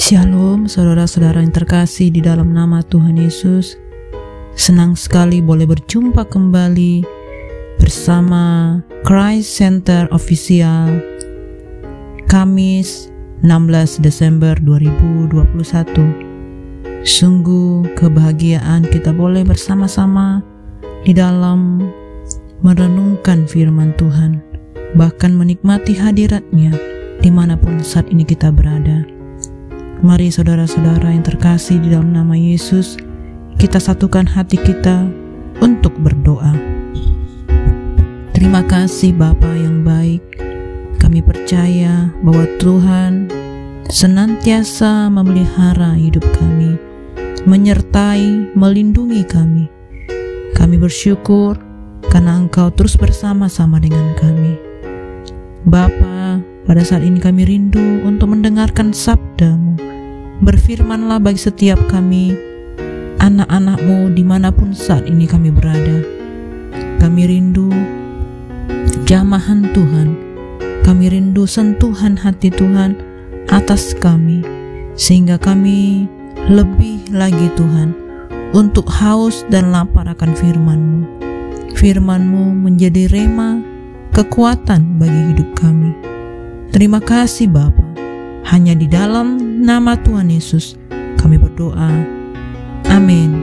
Shalom saudara-saudara yang terkasih di dalam nama Tuhan Yesus. Senang sekali boleh berjumpa kembali bersama Christ Center Official Kamis 16 Desember 2021. Sungguh kebahagiaan kita boleh bersama-sama di dalam merenungkan firman Tuhan, bahkan menikmati hadirat-Nya dimanapun saat ini kita berada. Mari saudara-saudara yang terkasih di dalam nama Yesus, kita satukan hati kita untuk berdoa. Terima kasih Bapa yang baik, kami percaya bahwa Tuhan senantiasa memelihara hidup kami, menyertai, melindungi kami. Kami bersyukur karena Engkau terus bersama-sama dengan kami. Bapa, pada saat ini kami rindu untuk mendengarkan sabda-Mu. Berfirmanlah bagi setiap kami, anak-anak-Mu dimanapun saat ini kami berada. Kami rindu jamahan Tuhan, kami rindu sentuhan hati Tuhan atas kami, sehingga kami lebih lagi Tuhan untuk haus dan lapar akan firman-Mu. Firman-Mu menjadi rema, kekuatan bagi hidup kami. Terima kasih Bapa. Hanya di dalam nama Tuhan Yesus kami berdoa. Amin.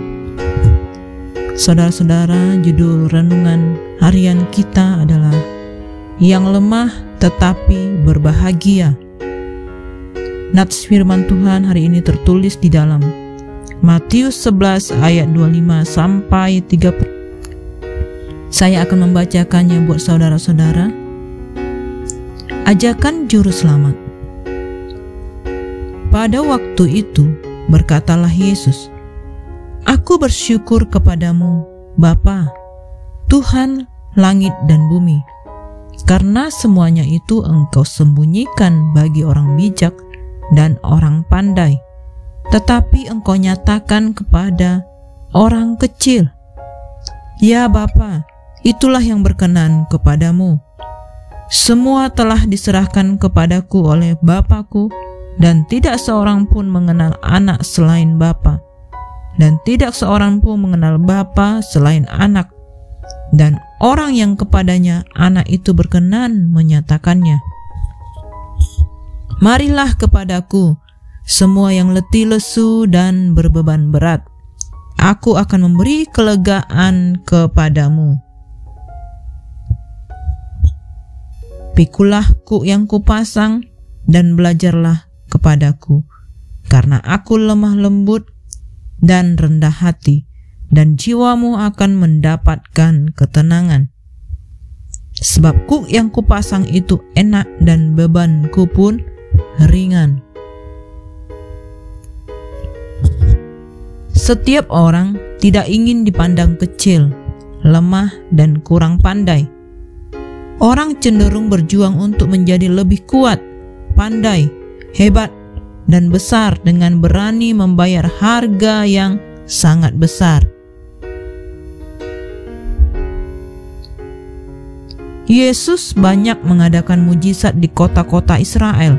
Saudara-saudara, judul renungan harian kita adalah yang lemah tetapi berbahagia. Nats firman Tuhan hari ini tertulis di dalam Matius 11 ayat 25 sampai 30. Saya akan membacakannya buat saudara-saudara. Ajakan juru selamat. Pada waktu itu berkatalah Yesus, "Aku bersyukur kepadamu, Bapa, Tuhan langit dan bumi, karena semuanya itu Engkau sembunyikan bagi orang bijak dan orang pandai, tetapi Engkau nyatakan kepada orang kecil. Ya Bapa, itulah yang berkenan kepadamu. Semua telah diserahkan kepadaku oleh Bapa-Ku, dan tidak seorang pun mengenal anak selain Bapa, dan tidak seorang pun mengenal Bapa selain anak, dan orang yang kepadanya anak itu berkenan menyatakannya. Marilah kepadaku, semua yang letih lesu dan berbeban berat, aku akan memberi kelegaan kepadamu. Pikulah kuk yang kupasang dan belajarlah kepadaku, karena aku lemah lembut dan rendah hati, dan jiwamu akan mendapatkan ketenangan. Sebab kuk yang kupasang itu enak dan bebanku pun ringan." Setiap orang tidak ingin dipandang kecil, lemah, dan kurang pandai. Orang cenderung berjuang untuk menjadi lebih kuat, pandai, hebat, dan besar dengan berani membayar harga yang sangat besar. Yesus banyak mengadakan mujizat di kota-kota Israel,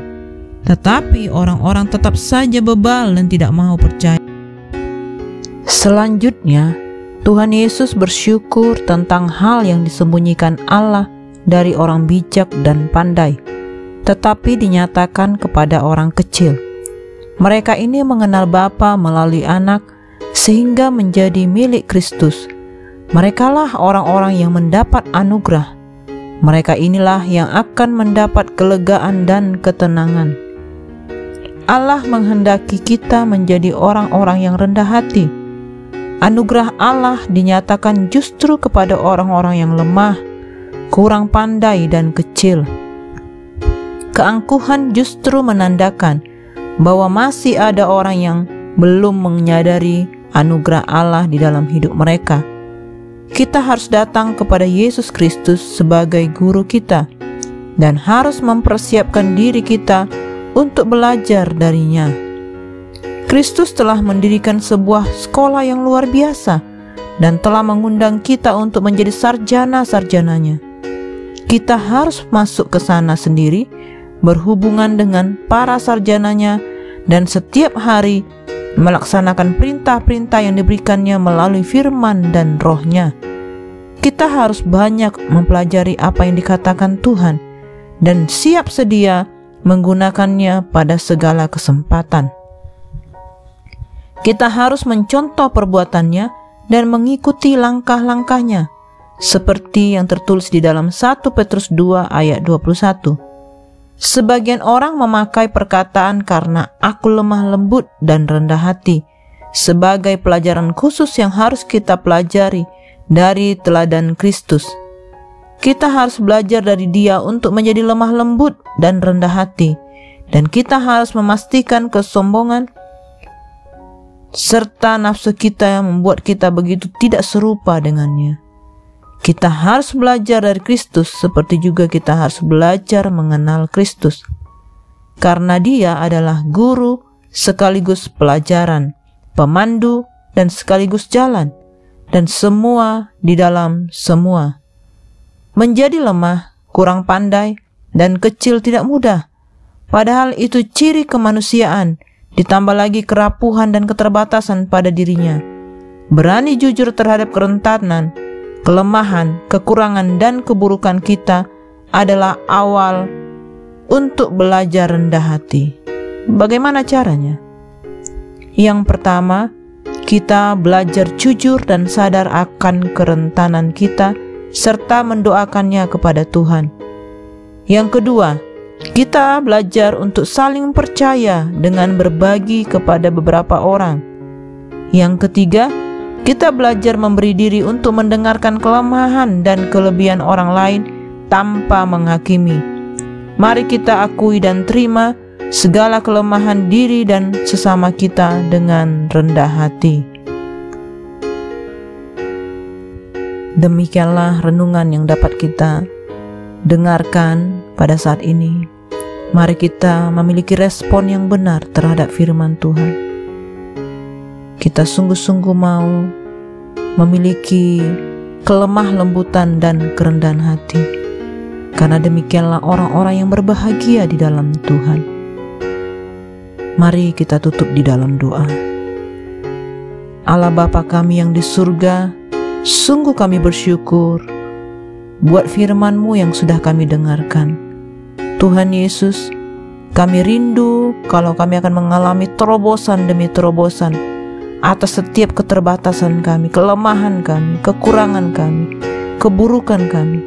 tetapi orang-orang tetap saja bebal dan tidak mau percaya. Selanjutnya, Tuhan Yesus bersyukur tentang hal yang disembunyikan Allah dari orang bijak dan pandai, tetapi dinyatakan kepada orang kecil. Mereka ini mengenal Bapa melalui Anak, sehingga menjadi milik Kristus. Merekalah orang-orang yang mendapat anugerah. Mereka inilah yang akan mendapat kelegaan dan ketenangan. Allah menghendaki kita menjadi orang-orang yang rendah hati. Anugerah Allah dinyatakan justru kepada orang-orang yang lemah, kurang pandai, dan kecil. Keangkuhan justru menandakan bahwa masih ada orang yang belum menyadari anugerah Allah di dalam hidup mereka. Kita harus datang kepada Yesus Kristus sebagai guru kita dan harus mempersiapkan diri kita untuk belajar darinya. Kristus telah mendirikan sebuah sekolah yang luar biasa dan telah mengundang kita untuk menjadi sarjana-sarjananya. Kita harus masuk ke sana sendiri, berhubungan dengan para sarjananya, dan setiap hari melaksanakan perintah-perintah yang diberikannya melalui firman dan roh-Nya. Kita harus banyak mempelajari apa yang dikatakan Tuhan dan siap sedia menggunakannya pada segala kesempatan. Kita harus mencontoh perbuatannya dan mengikuti langkah-langkahnya, seperti yang tertulis di dalam 1 Petrus 2 ayat 21. Sebagian orang memakai perkataan "karena aku lemah lembut dan rendah hati" sebagai pelajaran khusus yang harus kita pelajari dari teladan Kristus. Kita harus belajar dari Dia untuk menjadi lemah lembut dan rendah hati, dan kita harus memastikan kesombongan serta nafsu kita yang membuat kita begitu tidak serupa dengannya. Kita harus belajar dari Kristus seperti juga kita harus belajar mengenal Kristus, karena Dia adalah guru sekaligus pelajaran, pemandu dan sekaligus jalan, dan semua di dalam semua. Menjadi lemah, kurang pandai, dan kecil tidak mudah, padahal itu ciri kemanusiaan, ditambah lagi kerapuhan dan keterbatasan pada dirinya. Berani jujur terhadap kerentanan, kelemahan, kekurangan, dan keburukan kita adalah awal untuk belajar rendah hati. Bagaimana caranya? Yang pertama, kita belajar jujur dan sadar akan kerentanan kita serta mendoakannya kepada Tuhan. Yang kedua, kita belajar untuk saling percaya dengan berbagi kepada beberapa orang. Yang ketiga, kita belajar memberi diri untuk mendengarkan kelemahan dan kelebihan orang lain tanpa menghakimi. Mari kita akui dan terima segala kelemahan diri dan sesama kita dengan rendah hati. Demikianlah renungan yang dapat kita dengarkan pada saat ini. Mari kita memiliki respon yang benar terhadap firman Tuhan. Kita sungguh-sungguh mau memiliki kelemah lembutan dan kerendahan hati, karena demikianlah orang-orang yang berbahagia di dalam Tuhan. Mari kita tutup di dalam doa. Allah Bapa kami yang di surga, sungguh kami bersyukur buat firman-Mu yang sudah kami dengarkan. Tuhan Yesus, kami rindu kalau kami akan mengalami terobosan demi terobosan atas setiap keterbatasan kami, kelemahan kami, kekurangan kami, keburukan kami.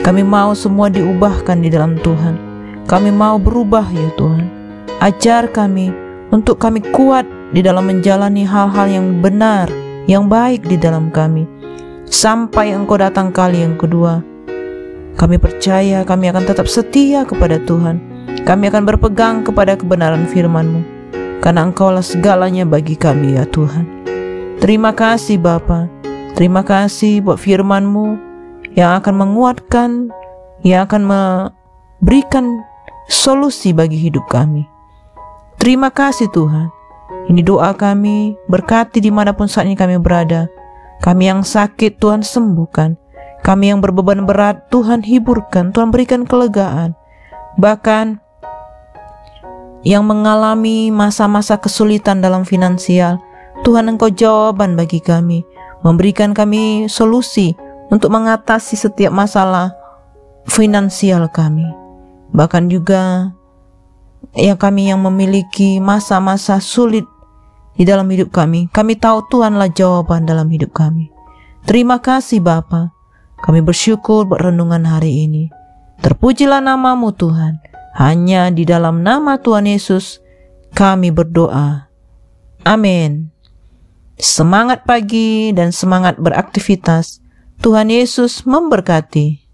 Kami mau semua diubahkan di dalam Tuhan. Kami mau berubah ya Tuhan. Ajar kami untuk kami kuat di dalam menjalani hal-hal yang benar, yang baik di dalam kami, sampai Engkau datang kali yang kedua. Kami percaya kami akan tetap setia kepada Tuhan. Kami akan berpegang kepada kebenaran firman-Mu, karena Engkaulah segalanya bagi kami ya Tuhan. Terima kasih Bapa. Terima kasih buat firman-Mu yang akan menguatkan, yang akan memberikan solusi bagi hidup kami. Terima kasih Tuhan. Ini doa kami, berkati dimanapun saat ini kami berada. Kami yang sakit Tuhan sembuhkan. Kami yang berbeban berat Tuhan hiburkan, Tuhan berikan kelegaan. Bahkan yang mengalami masa-masa kesulitan dalam finansial, Tuhan Engkau jawaban bagi kami, memberikan kami solusi untuk mengatasi setiap masalah finansial kami. Bahkan juga ya kami yang memiliki masa-masa sulit di dalam hidup kami, kami tahu Tuhanlah jawaban dalam hidup kami. Terima kasih Bapa. Kami bersyukur buat renungan hari ini. Terpujilah nama-Mu Tuhan. Hanya di dalam nama Tuhan Yesus kami berdoa. Amin. Semangat pagi dan semangat beraktivitas. Tuhan Yesus memberkati.